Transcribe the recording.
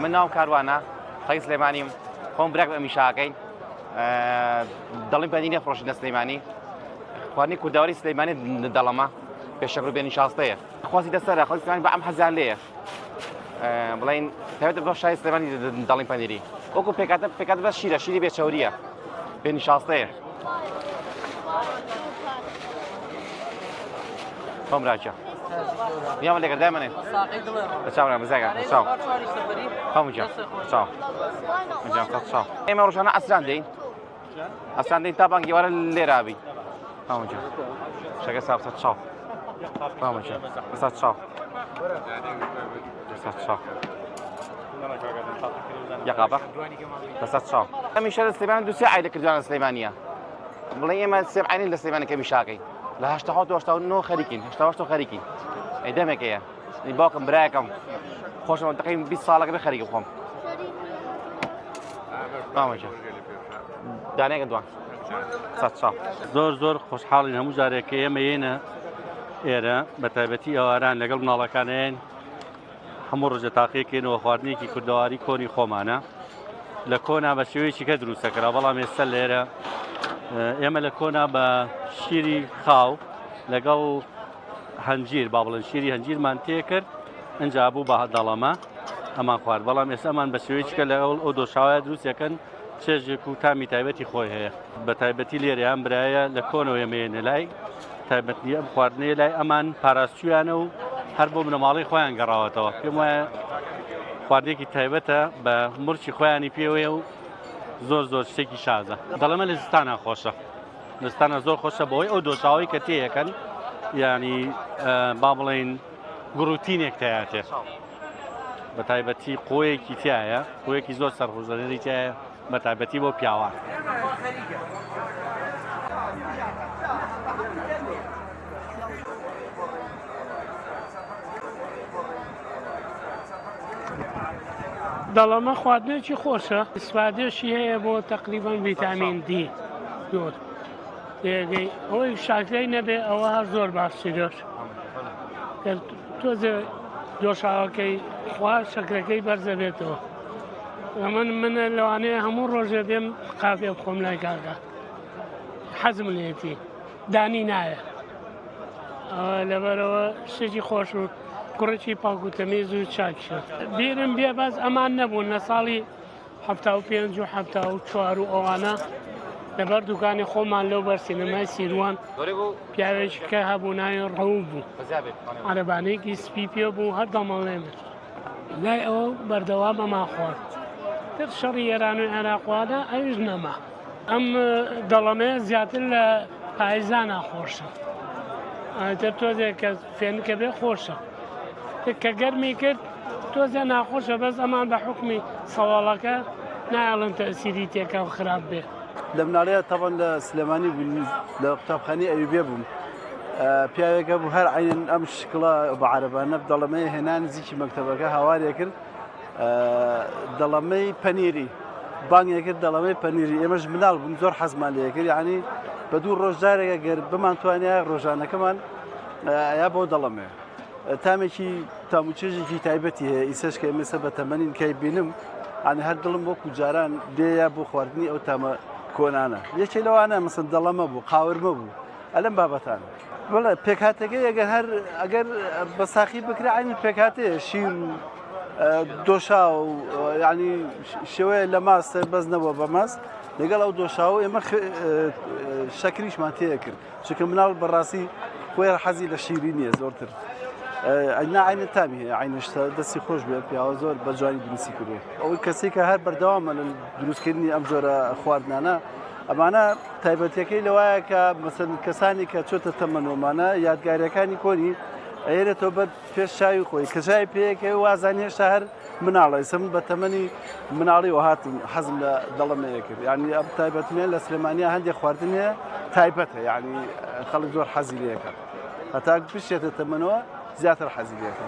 من ناو کاروانە خەی سلێمانیم خۆم براک بە ئەمیشاکەین دەڵێن پەنینی فڕۆشی لە سلەیمانی خواردنی کورداوەری سلەیمانی دەڵەمە پێشەکر و بێنیشاستەیە خواستی دەسەرە خەڵکی سلێمانی بە ئەم حەزیان لێیە بڵێن تەوێت بۆ شای سلێمانی دەڵێن پەنیری وەکو پێکاتە بەس شیری بێچەوریە بێنیشاستەیە خۆم راکە میام لێگەر دایمەنێ بەچاوە بزەگە چاو هەمووجا چاو چاو ئێمە ڕۆژانە ئەسران دەین ئەسران دەین تا بانگیوارە لێرابی هەمووجا شەکە سابسە چاو هەمووجا بەسە چاو بەسە چاو یەقابە بەسە چاو ئەمیشە لە سلێمان دووسێ عایلە کردوانە سلەیمانیە بڵێ ئێمە سێم عینین لە سلێمانەکە میشاکەین لە 1970 خەریکین 1970 خەریکین ئەی دەمێکەیە باوکم برایەکەم خۆشەوە تقریبا 20 ساڵەکە بە خەریکی خۆم مامەجە دانەیەکە دوان سەد چاو زۆر خۆشحاڵین هەموو جارێکە ئێمە یێنە ئێرە بە تایبەتی ئەواران لەگەڵ مناڵەکانیان هەموو ڕۆژە تاقیەکەینەوە خواردنێکی کوردەواری کۆنی خۆمانە لە کۆنا بە شێوەیەکی کە دروستەکرا بەڵام ئێستا لێرە ئێمە لە کۆنا بە شیری خاو لەگەڵ هەنجیر با بڵێن شیری هەنجیرمان تێکرد ئەنجا بوو بە دەڵەمە ئەمان خوارد بەڵام ئێستا ئەمان بە شێوەیەکە لەگەڵ ئەو دۆشاوایە دروستەکەن چێژێک و تامی تایبەتی خۆی هەیە بە تایبەتی لێرە ئەم برایە لە کۆنەوە ئێمەێنە لای تایبەتی ئەم خواردنەیە لای ئەمان پاراستویانە و هەر بۆ بنەماڵی خۆیان گەڕاوەتەوە پێم وایە خواردێکی تایبەتە بە مرچی خۆیانی پێوەیە و زۆر شتێکی شازە دەڵەمە لە زستانە خۆشە لەستانە زۆر خۆشە بەوەی ئەو دۆشاوی کە تێیەکەن ینی با بڵێن گروتینێک تایاتێ بە تایبەتی قۆیەکی تایە قۆیەکی زۆر سەرخوزەنێری تایە بە تایبەتی بۆ پیاوان دەڵەمە خواردنێکی خۆشە ئیسپادێشی هەیە بۆ تقریبان ڤیتامین دی زۆر دێگەی ئەوەی شاکرەی نەبێ ئەوە هەر زۆر باشترێت تۆزێ دۆشاوەکەی خوا شەکرەکەی بەرزە بێتەوە منە لەوانەیە هەموو ڕۆژێ دێم قاپێ بخۆم لای کاکە حەزم لێتی دانی نایە لەبەرەوە شتێکی خۆش و کوڕێکی پاکوتەمیز و چاکشە بیرم بێ باز ئەمان نەبوون لە ساڵی 75 و 74 و ئەوانە لەبەر دوکانی خۆمان لەو بەرسینەمای سیروان پیاوێککە هەبوو ناوی ڕەوو بوو عەرەبانەیەکی سپی پێ بوو هەر دەمەڵێمە لای ئەوە بەردەوام ئەما خوارد تر شەڕی ئێران و عێراقوانە ئەویش نەما ئەم دەڵەمەیە زیاتر لە پاییزان ناخۆشە تر تۆزێک کە فێنکە بێ خۆشە کە گەرمی کرد تۆزێ ناخۆشە بەس ئەمان بە حکمی سەواڵەکە نایڵن تەسیری تێکە و خراپ بێ لە مناڵەیە تەبەن لە سلێمانی بوون لە قوتابخانەی ئەویبێ بووم پیاوێکە بوو هەر عینن ئەم شکڵە بە عەرەبانە دەڵەمەی هێنان نزیکی مەکتەبەکە هاوارێ کرد دەڵەمەی پەنیری بانگێ کرد دەڵەمەی پەنیری ئێمەش مناڵ بوون زۆر حەزمان لێ کرد یعنی بە دوو ڕۆژدارێکە گەر بمانتوانیا ڕۆژانەکەمان یا بۆ دەڵەمێ تامێکی تاموچێژێکی تایبەتی هەیە ئیسەش کە ئێمەسە بە تەمەنین کەی بینم ئەنی هەر دڵم وەکو جاران دێیا بۆ خواردنی ئەو تامە کۆنانە یەکێ لەوانە مەسن دەڵەمە بوو قاورمە بوو ئەلەم بابەتانە بڵێ پێکهاتەکەی ئەگەر بە ساقی بکرێ عین پێکهاتەیە شیر و دۆشا و ینی شێوەیە لە ماستە بەس نەبووە بە ماست لەگەڵ ئەو دۆشاوە ئێمە شەکریشمان تەیە کرد چونکە مناڵ بەڕاستی خۆی حەزی لە شیری نییە زۆرتر عینە تامی هەیە عینشتە دەستی خۆش بێ پیاوە زۆر بە جوانی دروستی کردو ئەوەی کەسێک کە هەر بەردەوامە لە دروستکردنی ئەم جۆرە خواردنانە ئەمانە تایبەتیەکەی لەوایە کە مەسەن کەسانی کە چۆتە تەمەنۆمانە یادگاریەکانی کۆنی ئەێرێتەوە بەر پێش چاوی خۆی کە چای پێیەکەوە وازانی هێشتا هەر مناڵە ئێسم بە تەمەنی مناڵیەوە هاتم حەزم لە دەڵەمەیە کرد یعنی ئەم تایبەتمێن لە سلێمانیا هەندێک خواردنێ تایبەتە یعنی خەڵک زۆر حەزی لێەکە هەتا بشێتە تەمەنەوە زیاتر حەزی لێەکە